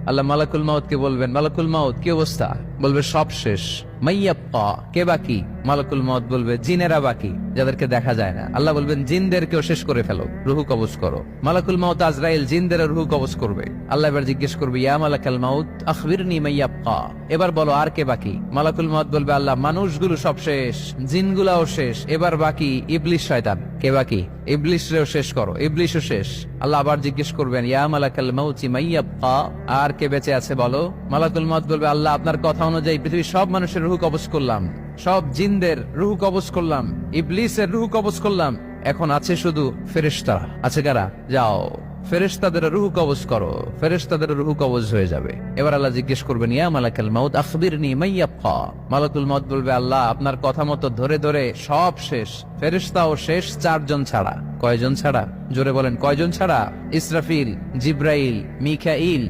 আল্লাহ মালাকুল মাউত কে বলবেন, মালাকুল মাউত কি অবস্থা? বলবে সব শেষ। মাইয়াব্বা, কে বাকি? মালাকুল মাউত বলবে জিনেরা বাকি, যাদেরকে দেখা যায় না। আল্লাহ বলবেন জিনদেরকেও শেষ করে ফেলো, রুহু কবজ করো। মালাকুল মাউত আজরাইল জিনদের রুহু কবজ করবে। আল্লাহ এবার জিজ্ঞেস করবে, ইয়া মালাকাল মাউত আখবিরনি মাইয়াব্বা, এবার বলো আর কে বাকি? মালাকুল মাউত বলবে, আল্লাহ মানুষগুলো সব শেষ, জিনগুলাও শেষ, এবার বাকি ইবলিস শয়তান। কে বাকি? ইবলিসরেও শেষ করো, ইবলিসও শেষ। আল্লাহ আবার জিজ্ঞেস করবেন, ইয়া মালাকাল মাউতি মাইয়াব্বা, আর কে বেঁচে আছে বলো? মালাকুল মাউত বলবে, আল্লাহ আপনার কথা অনুযায়ী পৃথিবীর সব মানুষের রুহু কবজ করলাম, সব জিনদের রুহু কবজ করলাম, ইবলিসের রুহু কবজ করলাম, এখন আছে শুধু ফেরেশতা। আছে কারা? যাও ফেরেশতাদের রুহু কবজ করো। ফেরেশতাদের রুহু কবজ হয়ে যাবে। এবার আল্লাহ জিজ্ঞেস করবেন, ইয়া মালাকাল মাউত আখবিরনি মাইয়াব্বা। মালাকুল মাউত বলবে, আল্লাহ আপনার কথা মতো ধরে ধরে সব শেষ, ফেরেশতাও শেষ, 4 জন ছাড়া। কয়জন ছাড়া? জোরে বলেন, কয়জন ছাড়া? ইসরাফিল, জিব্রাইল, মিকাইল,